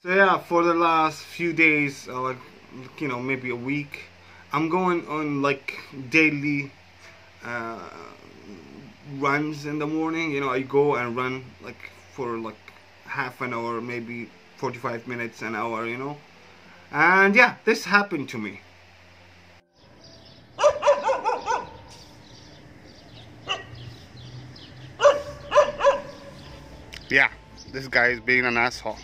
So yeah, for the last few days, like maybe a week, I'm going on like daily runs in the morning. I go and run like for like half an hour, maybe 45 minutes, an hour. And yeah, this happened to me. Yeah, this guy is being an asshole.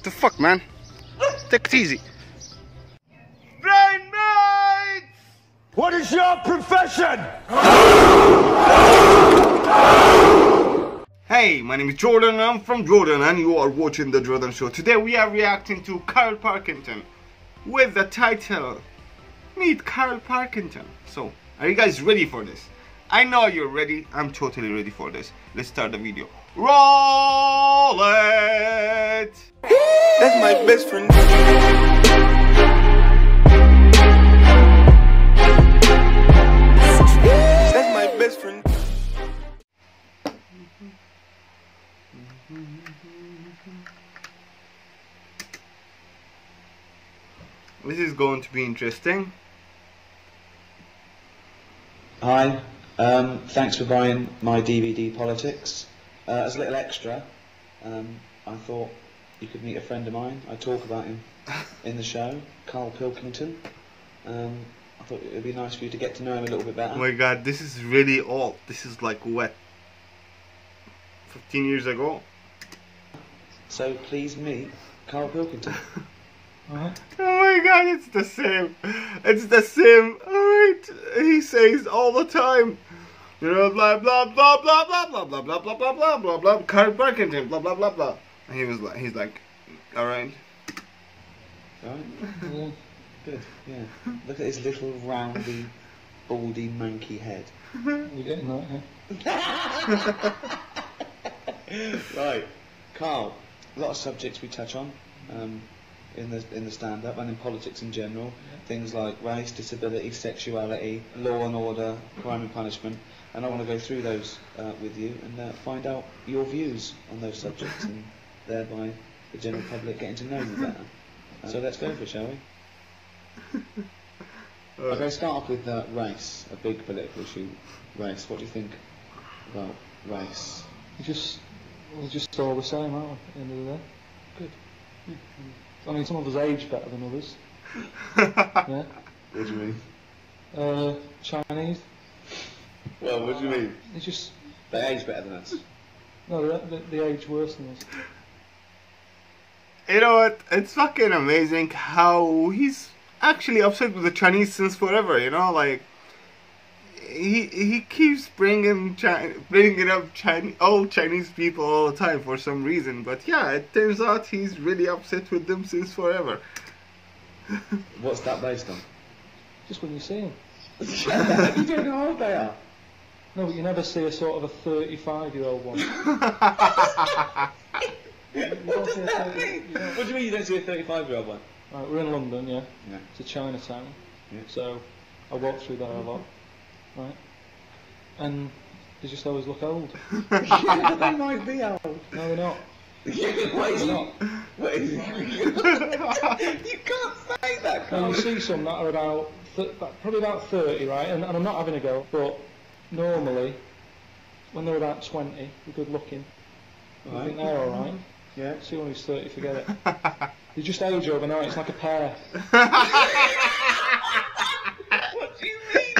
The fuck, man? Take it easy. Brain mates! What is your profession? Hey, my name is Jordan, I'm from Jordan, and you are watching The Jordan Show. Today we are reacting to Karl Pilkington with the title Meet Karl Pilkington. So, are you guys ready for this? I know you're ready. I'm totally ready for this. Let's start the video. Roll it! That's my best friend. That's my best friend. This is going to be interesting. Hi, thanks for buying my DVD Politics. As a little extra, I thought you could meet a friend of mine. I talk about him in the show, Karl Pilkington. I thought it would be nice for you to get to know him a little bit better. Oh my god, this is really old. This is like what? 15 years ago? So please meet Karl Pilkington. Alright? Oh my god, it's the same. It's the same. Alright. He says all the time. Blah blah blah blah blah blah blah blah blah blah blah blah blah blah Karl Pilkington blah blah blah blah. And he's like, alright. Alright? Yeah. Good, yeah. Look at his little roundy, baldy, manky head. You're getting that, yeah? Right, Karl, a lot of subjects we touch on in the stand-up and in politics in general. Things like race, disability, sexuality, law and order, crime and punishment. And I want to go through those with you and find out your views on those subjects and thereby the general public getting to know you better. So let's go for it, shall we? Okay, start off with race, a big political issue. Race. What do you think about race? we're just all the same, aren't we, at the end of the day? Good. I mean, some of us age better than others. Yeah. What do you mean? Chinese. Well, what do you mean? It's just... They age better than us. No, they age worse than us. You know what? It's fucking amazing how he's actually upset with the Chinese since forever. Like he keeps bringing up old Chinese people all the time for some reason. But yeah, it turns out he's really upset with them since forever. What's that based on? Just when you see them. You don't know how old they are. No, but you never see a sort of a 35-year-old one. What does that mean? What do you mean you don't see a 35-year-old one? Right, we're in London, yeah. Yeah. It's a Chinatown. Yeah. So I walk through there a lot, right? And they just always look old. Yeah, they might be old. No, they're not. They're not. You can't say that, Now Karl. you see some that are probably about 30, right? And I'm not having a go, but normally when they're about 20, they're good looking. Right. I think they're alright. Yeah. See one who's 30, forget it. They just age overnight, it's like a pair. What do you mean?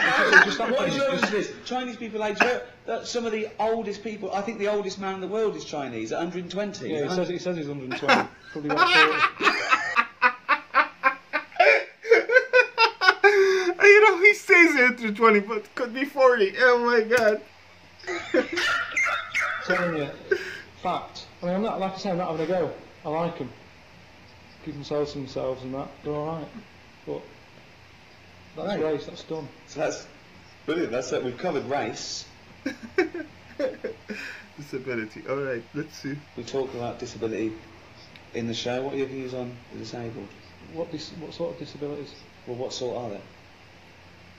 What is your this? Chinese people age. Some of the oldest people. I think the oldest man in the world is Chinese at 120. Yeah, he says he's 120. Probably about 40. He stays at 20, but could be 40. Oh my god. Telling you, fact. I mean, I'm not, like I say, I'm not having a go. I like them. Keep themselves to themselves and that. They're alright. But that's race, that's done. So that's brilliant. That's it. We've covered race. Disability. Alright, let's see. We talk about disability in the show. What are your views on the disabled? What sort of disabilities? Well, what sort are they?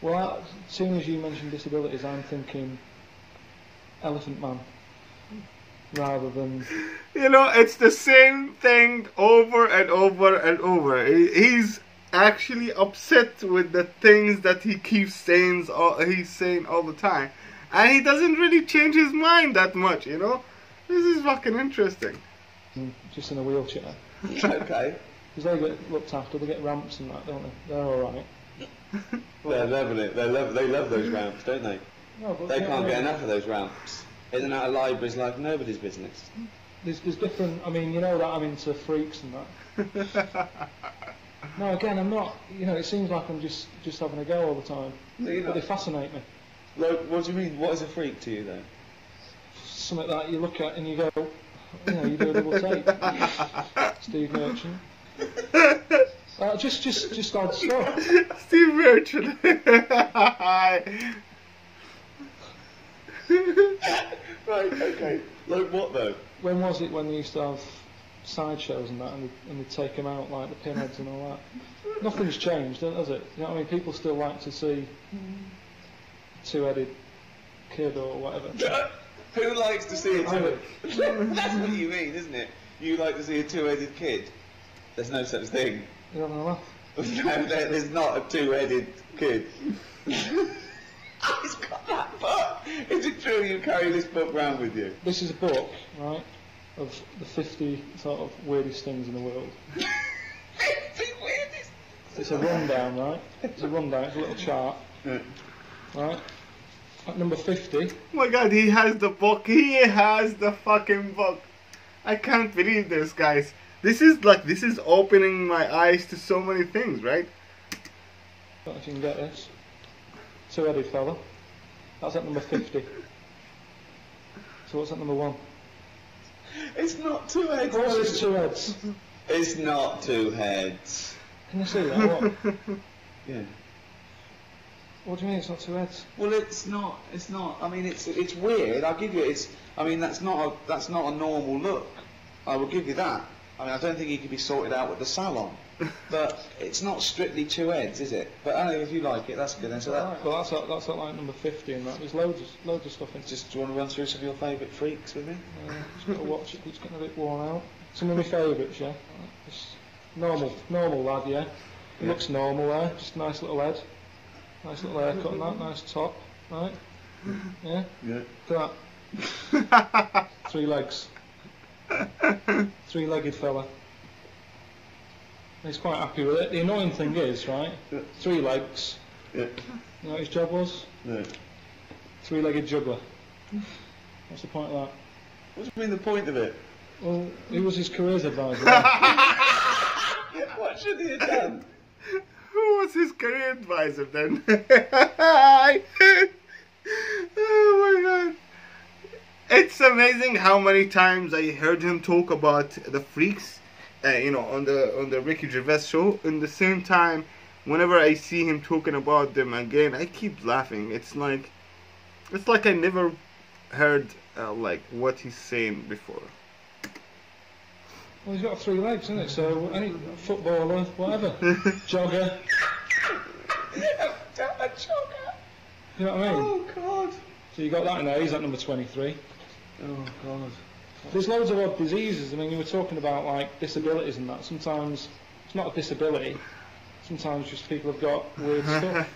Well, as soon as you mention disabilities, I'm thinking Elephant Man. rather than. You know, it's the same thing over and over and over. He's actually upset with the things that he keeps saying. He's saying all the time, and he doesn't really change his mind that much. You know, this is fucking interesting. Just in a wheelchair. Okay. Because they get looked after, they get ramps and that, don't they? They're alright. They're loving it. They love those ramps, don't they? No, but They can't get enough of those ramps. In and out of libraries like nobody's business. There's different, I mean, you know that I'm into freaks and that. No, again, I'm not, you know, it seems like I'm just having a go all the time. But they fascinate me. Like, what do you mean? What is a freak to you, then? Something that you look at and you go, you know, you do a double take. Steve Merchant. Just odd stuff. Steve Merchant. Right, okay. Like what though? When was it when they used to have sideshows and that, and they'd take them out like the pinheads and all that? Nothing's changed, has it? You know what I mean? People still like to see a two-headed kid or whatever. Who likes to see a two-headed? That's what you mean, isn't it? You like to see a two-headed kid? There's no such thing. You're having a laugh. No, there's not a two-headed kid. He's got that book. Is it true you carry this book round with you? This is a book, right, of the 50 sort of weirdest things in the world. 50 weirdest? It's a rundown, right? It's a rundown, it's a little chart. Yeah. Right? At number 50. Oh my god, he has the book. He has the fucking book. I can't believe this, guys. This is opening my eyes to so many things, right? Don't know if you can get this. Two-headed fella. That's at number 50. So what's at number 1? It's not two heads. Of course it's two heads. It's not two heads. Can you see that? What? Yeah. What do you mean it's not two heads? Well, it's not. I mean, it's weird. I'll give you. I mean, that's not a normal look. I will give you that. I mean, I don't think he could be sorted out with the salon. But it's not strictly two heads, is it? But anyway, if you like it, that's good. Then. So right. Well, that's at like number 50 and that. There's loads of stuff in it. Just do you want to run through some of your favourite freaks with me? Just got to watch it. It's getting a bit worn out. Some of my favourites, yeah. Just normal lad, yeah. He looks normal there. Just a nice little head, nice little haircut and that. Nice top, right? Yeah. Yeah. Look at that. 3 legs. 3-legged fella. He's quite happy with it. The annoying thing is, right, 3 legs. Yeah. You know what his job was? No. 3-legged juggler. What's the point of that? What do you mean the point of it? Well, he was his careers advisor. What should he have done? Who was his career advisor then? Oh my god. It's amazing how many times I heard him talk about the freaks, you know, on the Ricky Gervais show. In the same time, whenever I see him talking about them again, I keep laughing. It's like I never heard like what he's saying before. Well, he's got 3 legs, isn't it? So any footballer, whatever, jogger. A jogger. You know what I mean? Oh God. So you got that in there. He's at number 23. Oh God. There's loads of odd diseases. I mean, you were talking about like disabilities and that. Sometimes it's not a disability. Sometimes just people have got weird stuff.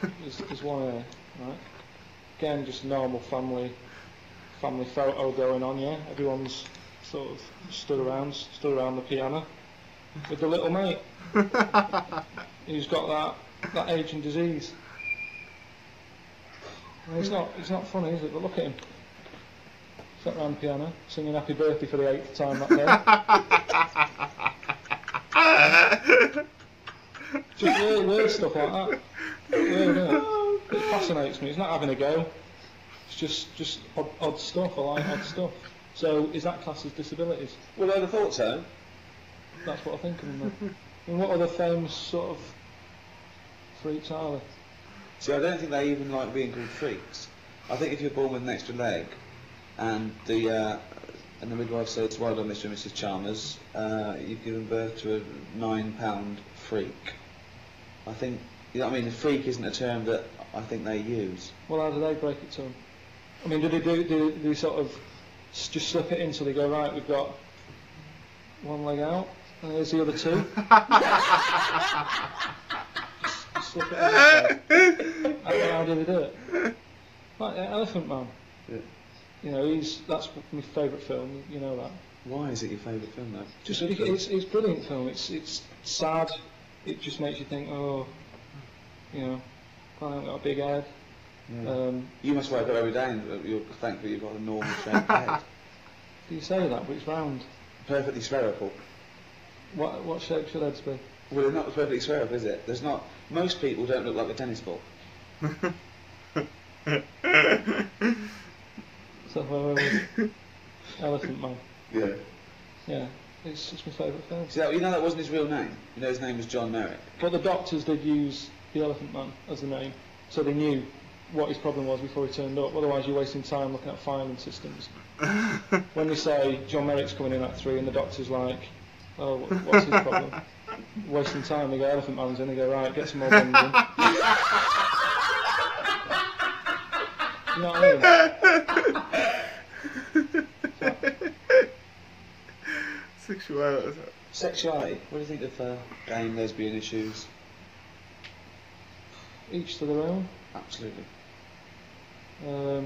There's one there, right? Again, just normal family photo going on. Yeah, everyone's sort of stood around the piano with the little mate who's got that aging disease. And it's not funny, is it? But look at him. Sat around the piano, singing Happy Birthday for the 8th time that day. Just weird stuff like that. Weird, isn't it? It fascinates me. It's not having a go. It's just odd stuff. I like odd stuff. So is that classed as disabilities? Well, I'd have thought so. That's what I think of them. And what other famous sort of freaks are there? See, I don't think they even like being called freaks. I think if you're born with an extra leg, and the midwife says, "Well done, Mr. and Mrs. Chalmers, you've given birth to a 9-pound freak." I think, you know what I mean. A freak isn't a term that I think they use. Well, how do they break it to them? I mean, do they sort of just slip it in so they go, right, we've got one leg out, and there's the other two. just slip it in. How do they do it? Like Elephant Man. Yeah. You know, that's my favourite film. You know that. Why is it your favourite film though? Just it's a brilliant film. It's sad. It just makes you think, oh, you know, I haven't got a big head. Yeah. You must wake up every day and you're thankful you've got a normal shaped head. You say that, but it's round. Perfectly spherical. What shape should heads be? Well, it's not perfectly spherical, is it? There's not. Most people don't look like a tennis ball. So Elephant Man. Yeah. Yeah, it's my favourite film. See, you know that wasn't his real name. You know his name was John Merrick. But the doctors did use the Elephant Man as the name, so they knew what his problem was before he turned up. Otherwise, you're wasting time looking at filing systems. When they say John Merrick's coming in at 3, and the doctor's like, "Oh, what's his problem?" Wasting time. They go, "Elephant Man's in." They go, "Right, get some more guns in." You know what I mean? Sexuality. Sexuality. What do you think of gay and lesbian issues? Each to their own. Absolutely. I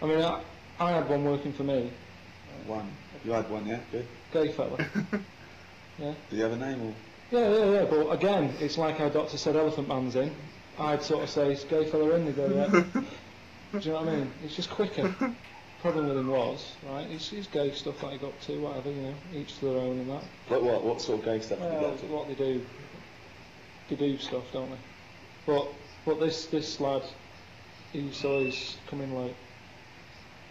mean, I had one working for me. One. You had one, yeah? Good. Gay fella. Yeah. Did you have a name or? Yeah. But again, it's like our doctor said, Elephant Man's in. I'd sort of say, "Is gay fella in?" They go, "Yeah." Do you know what I mean? It's just quicker. Problem with him was, right, it's gay stuff that he got to, whatever, you know, each to their own and that. Like what? What sort of gay stuff did you get to? What they do stuff, don't they? But this lad, he saw he's coming late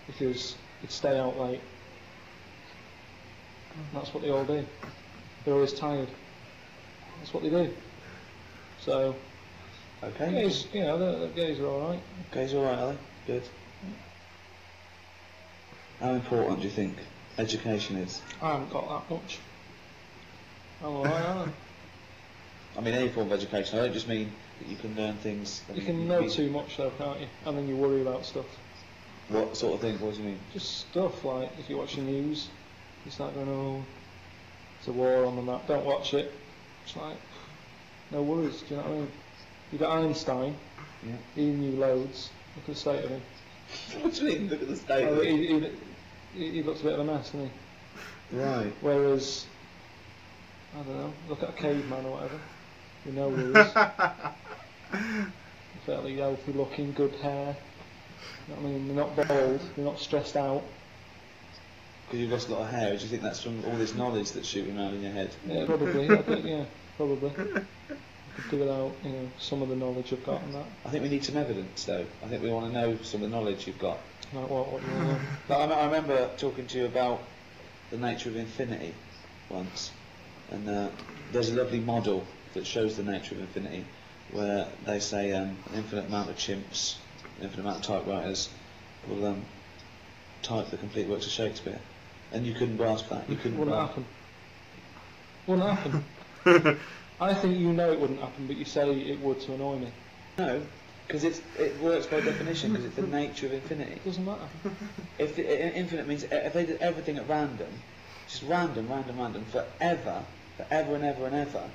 because he'd stay out late. And that's what they all do. They're always tired. That's what they do. So, Okay. gays, you know, the gays are all right. Gays alright, are they? Good. How important do you think education is? I haven't got that much. I'm alright, I mean, any form of education. I don't just mean that you can learn things. You can know too much though, can't you? And then you worry about stuff. What sort of thing? What do you mean? Just stuff like, if you watch the news, you start going, oh, there's a war on and that. Don't watch it. It's like, no worries, do you know what I mean? You got Einstein, Yeah. he knew loads. Look at the state of him. What do you mean? Look at the state of it. He looks a bit of a mess, doesn't he? Right. Whereas, I don't know, look at a caveman or whatever. You know worries. Fairly healthy looking, good hair. You know what I mean? They're not bald, they're not stressed out. Because you've lost a lot of hair. Do you think that's from all this knowledge that's shooting around in your head? Yeah, probably. I think, yeah, probably. I could do without, you know, some of the knowledge I've got and that. I think we need some evidence, though. I think we want to know some of the knowledge you've got. Like what do you want to know? But I remember talking to you about the nature of infinity once, and there's a lovely model that shows the nature of infinity, where they say an infinite amount of chimps, an infinite amount of typewriters will type the complete works of Shakespeare, and you couldn't grasp that. You couldn't. Wouldn't happen. Wouldn't happen. I think you know it wouldn't happen, but you say it would to annoy me. No, because it works by definition, because it's the nature of infinity. It doesn't matter. If infinite means if they did everything at random, just random, forever and ever,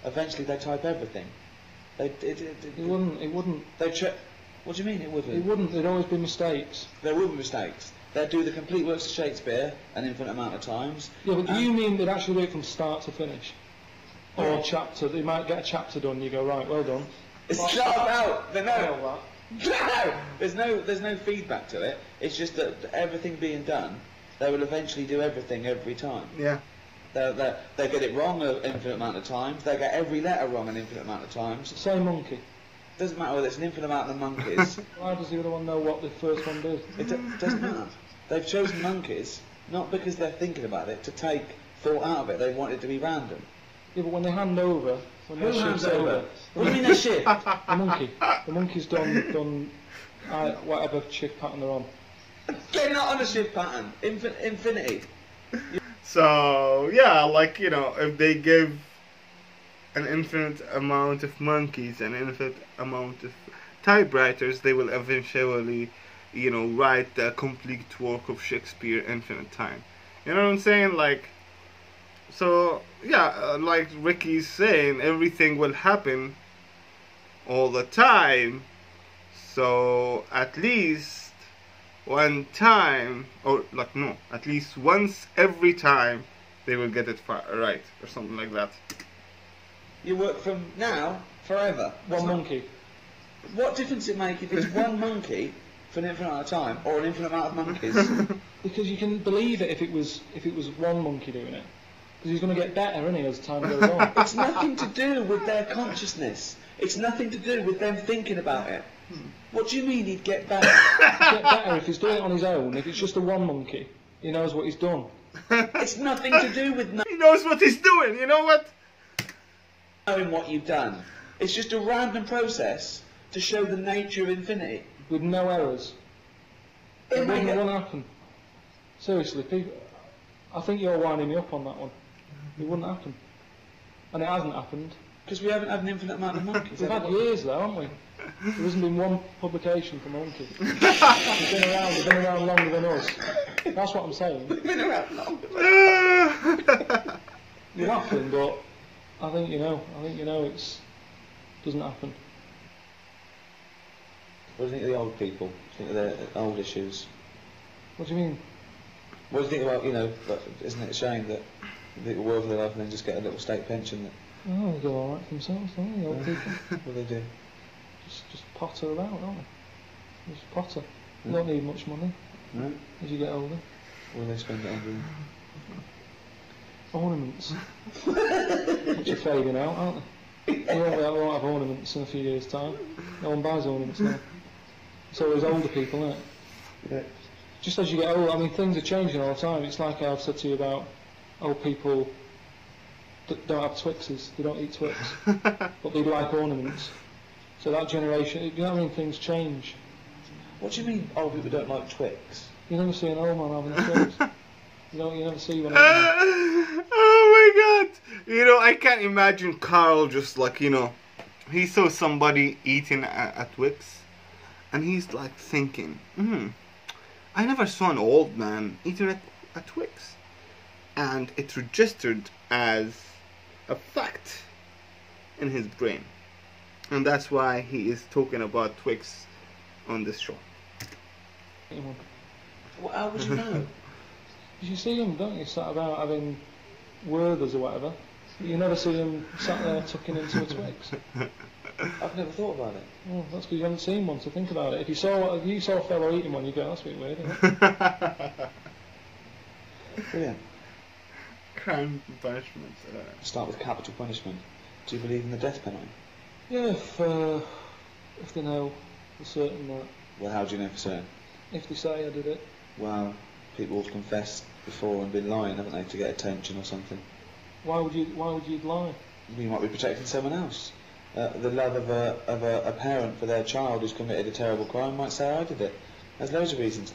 eventually they type everything. It wouldn't. What do you mean it wouldn't? It wouldn't. There'd always be mistakes. There would be mistakes. They'd do the complete works of Shakespeare an infinite amount of times. Yeah, but do you mean they'd actually do it from start to finish? Or Yeah. a chapter? They might get a chapter done. You go, right, well done. It's Like, not about all that. No, there's no feedback to it. It's just that everything being done, they will eventually do everything every time. Yeah. They get it wrong an infinite amount of times. They get every letter wrong an infinite amount of times. Say monkey. Doesn't matter whether it's an infinite amount of monkeys. Why does the other one know what the first one did? It doesn't matter. They've chosen monkeys not because they're thinking about it to take thought out of it. They want it to be random. Yeah, but when they hand over, when Who their hands ship's over? What do you mean they're shit? the monkey. The monkey's done whatever shift pattern they're on. They're not on a shift pattern. Infinity. So yeah, like, you know, if they give an infinite amount of monkeys and an infinite amount of typewriters, they will eventually, write the complete work of Shakespeare infinite time. You know what I'm saying? Like, so yeah, like Ricky's saying, everything will happen all the time. So at least one time, or like no, at least once every time they will get it right, or something like that. You work from now forever. One monkey. What difference it make if it's one monkey for an infinite amount of time or an infinite amount of monkeys? Because you can believe it if it was one monkey doing it. Because he's going to get better, isn't he, as time goes on. It's nothing to do with their consciousness. It's nothing to do with them thinking about it. What do you mean he'd get better? He'd get better if he's doing it on his own. If it's just a one monkey, he knows what he's done. It's nothing to do with He knows what he's doing, you know what? knowing what you've done. It's just a random process to show the nature of infinity. With no errors. It wouldn't happen. Seriously, people, I think you're winding me up on that one. It wouldn't happen. And it hasn't happened. Because we haven't had an infinite amount of monkeys. We've had years though, haven't we? There hasn't been one publication for monkeys. They've been around longer than us. That's what I'm saying. We've been around long. You're laughing, but I think you know it doesn't happen. What do you think of the old people? What do you think of the old issues? What do you mean? What do you think about, like, isn't it a shame that people work for their life and then just get a little state pension? That Oh, they do alright for themselves, don't they, the old people? what do they do? Just potter about, don't they? Just potter. They don't need much money No? as you get older. What do they spend it on doing? Ornaments. Which are fading out, aren't they? We won't have ornaments in a few years' time. No one buys ornaments now. It's always older people, isn't it? Yeah. Just as you get older, I mean, things are changing all the time. It's like I've said to you about old people that don't have Twixes. They don't eat Twix. But they like ornaments. So that generation, you know what I mean? Things change. What do you mean old people don't like Twix? You never see an old man having a Twix. You never see one. Oh my god! I can't imagine Carl just like, he saw somebody eating a Twix, and he's like thinking, I never saw an old man eating a Twix. And it registered as a fact in his brain. And that's why he is talking about Twix on this show. Well, how would you know? You see him, don't you, sat about having Werthers or whatever. You never see him sat there tucking into a Twix. I've never thought about it. Oh, that's because you haven't seen one, so think about it. If you saw a fellow eating one, you'd go, that's a bit weird, isn't it? Brilliant. Crime and punishment. Start with capital punishment. Do you believe in the death penalty? Yeah, if they know for certain that. Well, how do you know for certain? If they say I did it. Well, people have confessed before and been lying, haven't they, to get attention or something? Why would you lie? You might be protecting someone else. The love of a parent for their child who's committed a terrible crime might say I did it. There's loads of reasons.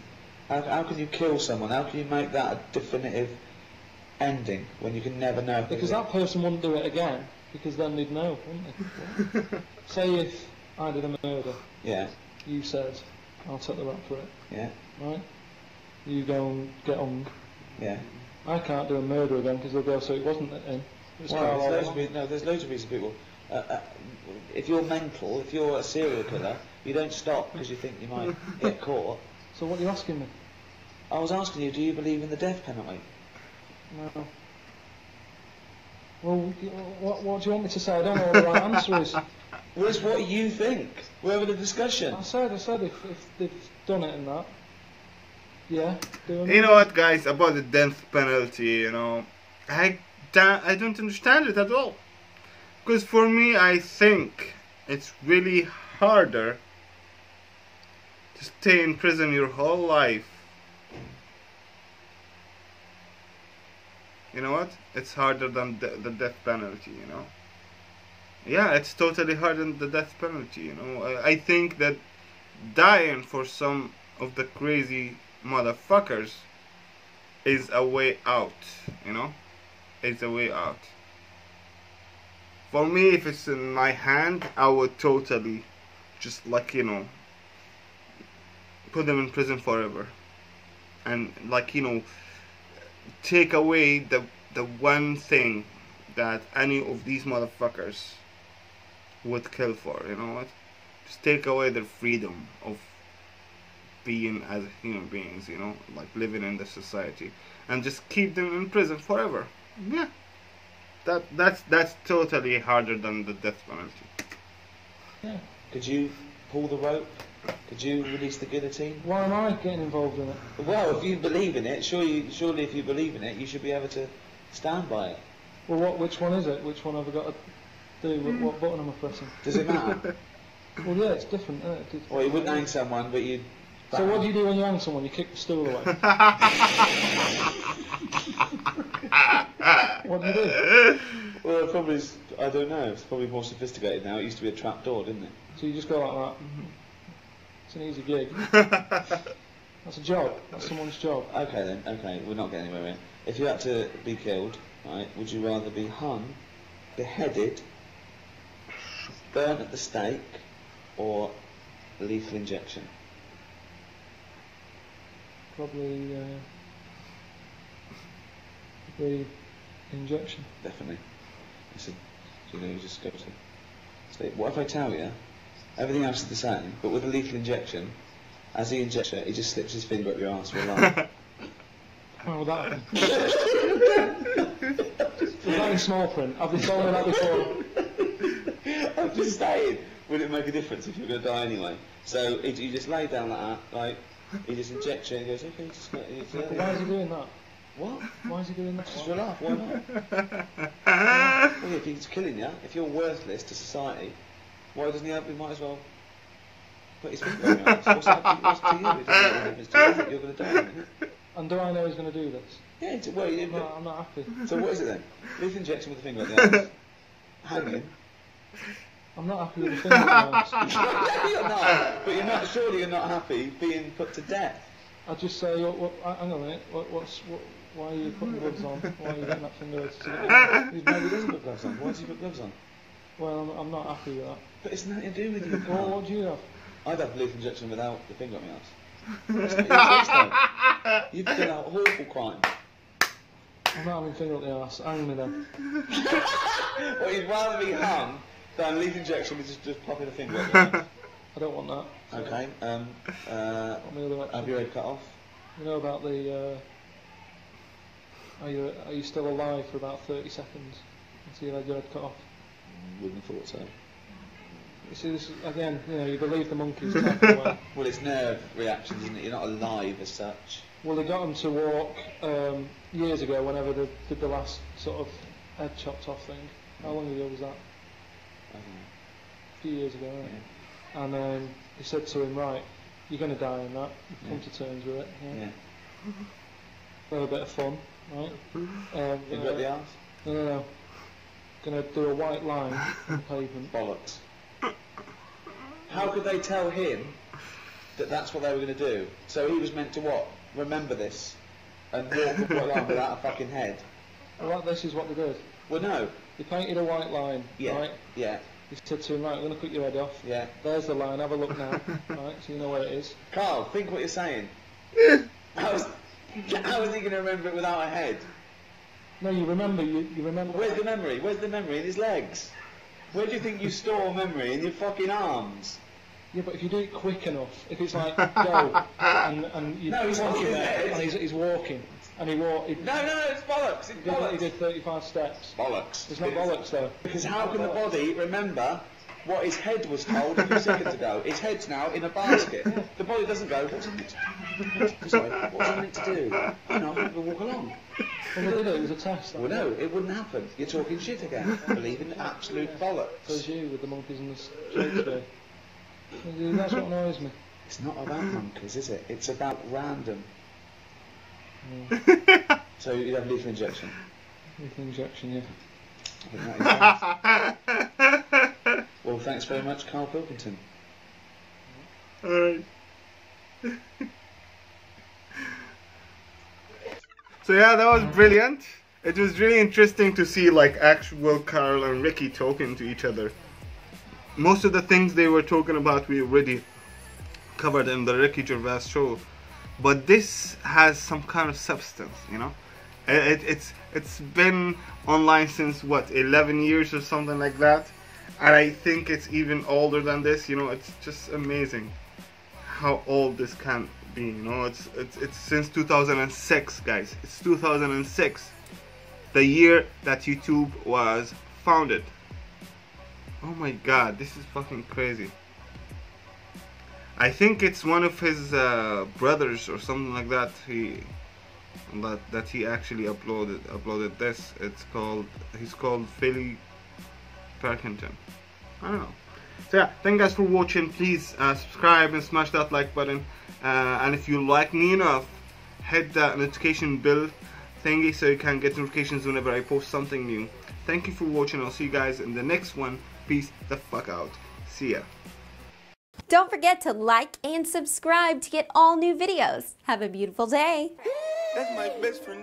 How can you kill someone? How can you make that a definitive ending when you can never know? Because that person wouldn't do it again, because then they'd know, wouldn't they? Say if I did a murder. Yeah. You said, I'll take the rap for it. Yeah. Right? You go and get on. Yeah. I can't do a murder again because they'll go, so it wasn't him. Well, there's loads of reasons people. If you're mental, if you're a serial killer, you don't stop because you think you might get caught. So what are you asking me? I was asking you, do you believe in the death penalty? No. Well, what do you want me to say? I don't know what the right answer is. Well, it's what you think. We're having a discussion. I said if they've done it and that. Yeah. You know what, guys, about the death penalty, I don't understand it at all. Because for me, I think it's really harder to stay in prison your whole life. You know what? It's harder than the death penalty, Yeah, it's totally harder than the death penalty, I think that dying for some of the crazy motherfuckers is a way out, It's a way out. For me, if it's in my hand, I would totally just put them in prison forever, and like, you know, take away the one thing that any of these motherfuckers would kill for. You know what? Just take away their freedom of being as human beings, you know, like living in the society, and just keep them in prison forever. Yeah, that's totally harder than the death penalty. Yeah. Could you pull the rope? Could you release the guillotine? Why am I getting involved in it? Well, if you believe in it, surely if you believe in it, you should be able to stand by it. Well, which one is it? Which one have I got to do? What button am I pressing? Does it matter? Well, yeah, it's different, isn't it? Well, you wouldn't hang someone, but you'd... So what do you do when you hang someone? You kick the stool away. What do you do? Well, it probably is, I don't know, it's probably more sophisticated now. It used to be a trap door, didn't it? So you just go like that. It's an easy gig. That's a job. That's someone's job. Okay then, okay, we're not getting anywhere here. If you had to be killed, right, would you rather be hung, beheaded, burnt at the stake, or lethal injection? Probably the injection. Definitely. So, you know, you just go to... So, what if I tell you, everything else is the same, but with a lethal injection, as he injects it, he just slips his finger up your arse for a laugh. How would that happen? Was that in small print? I've been told that before. I'm just saying, would it make a difference if you were going to die anyway? So, you just lay down like that, like, he just injects you and goes, okay, just... Why is he doing that? What? Why is he doing that? Just for a laugh, why not? Well, if he's killing you, if you're worthless to society, why doesn't he might as well put his finger on your ass? What's to you? It doesn't make any difference to you. You're going to die in a minute. And do I know he's going to do this? Yeah, I'm not happy. So what is it then? Lethal injection with a finger on the ass. Hanging. I'm not happy with the finger on the arse. You're not, but surely you're not happy being put to death. I'd just say, hang on a minute, why are you putting gloves on? Why are you getting that finger? Maybe he doesn't put gloves on. Why does he put gloves on? Well, I'm not happy with that. But it's nothing to do with you. Well, what do you have? I'd have lethal injection without the finger on my ass. That's not your choice, though. You've done a awful crime. I'm not having finger up the arse. Hang me then. Well, you'd rather be hung than lethal injection with just popping a finger up your ass. I don't want that. Okay. Have your head cut off? You know about the... Are you still alive for about 30 seconds until you had your head cut off? Wouldn't have thought so. You see, this again, you know, you believe the monkeys type of way. Well, it's nerve reactions, isn't it? You're not alive as such. Well, they got them to walk years ago, whenever they did the last sort of head chopped off thing. How long ago was that? I don't know. A few years ago, right? Yeah. And he said to him, right, you're going to die in that. You've come to terms with it. Yeah. Have a bit of fun, right? You got the arse? No. Going to do a white line on the pavement. Bollocks. How could they tell him that that's what they were going to do? So he was meant to what? Remember this and walk the white line without a fucking head. Well, this is what they did. Well, no. They painted a white line, right? Yeah. He said to him, right, I'm going to cut your head off. Yeah. There's the line, have a look now. Right, so you know where it is. Carl, think what you're saying. How is he going to remember it without a head? No, you remember, you remember... Where's the memory? Where's the memory in his legs? Where do you think you store memory? In your fucking arms? Yeah, but if you do it quick enough, if it's like, go, and you... No, he's walking there. And he's walking. And he walked... No, it's bollocks, it's bollocks. He did 35 steps. Bollocks. It's not bollocks, though. Because how can the body remember what his head was told a few seconds ago? His head's now in a basket. The body doesn't go, what's I meant to do? Sorry, what's I meant to do? You know, I'm going to walk along. Well, they did it, it was a test. Well, no, it wouldn't happen. You're talking shit again. Believe in absolute bollocks. So is you with the monkeys and the Shakespeare. That's what annoys me. It's not about monkeys, is it? It's about random. So you'd have lethal injection? Lethal injection, yeah. I think that is well, thanks very much, Karl Pilkington. Alright. So yeah, that was brilliant. It was really interesting to see like actual Karl and Ricky talking to each other. Most of the things they were talking about we already covered in the Ricky Gervais show, but this has some kind of substance, you know. It's been online since what, 11 years or something like that, and I think it's even older than this. You know, it's just amazing how old this can be. You know, it's since 2006, guys. It's 2006, the year that YouTube was founded. Oh my God, this is fucking crazy. I think it's one of his brothers or something like that. That he actually uploaded this. He's called Karl Pilkington. I don't know. So yeah, thank you guys for watching. Please subscribe and smash that like button. And if you like me enough, hit that notification bell thingy so you can get notifications whenever I post something new. Thank you for watching. I'll see you guys in the next one. Peace the fuck out. See ya. Don't forget to like and subscribe to get all new videos. Have a beautiful day. That's my best friend.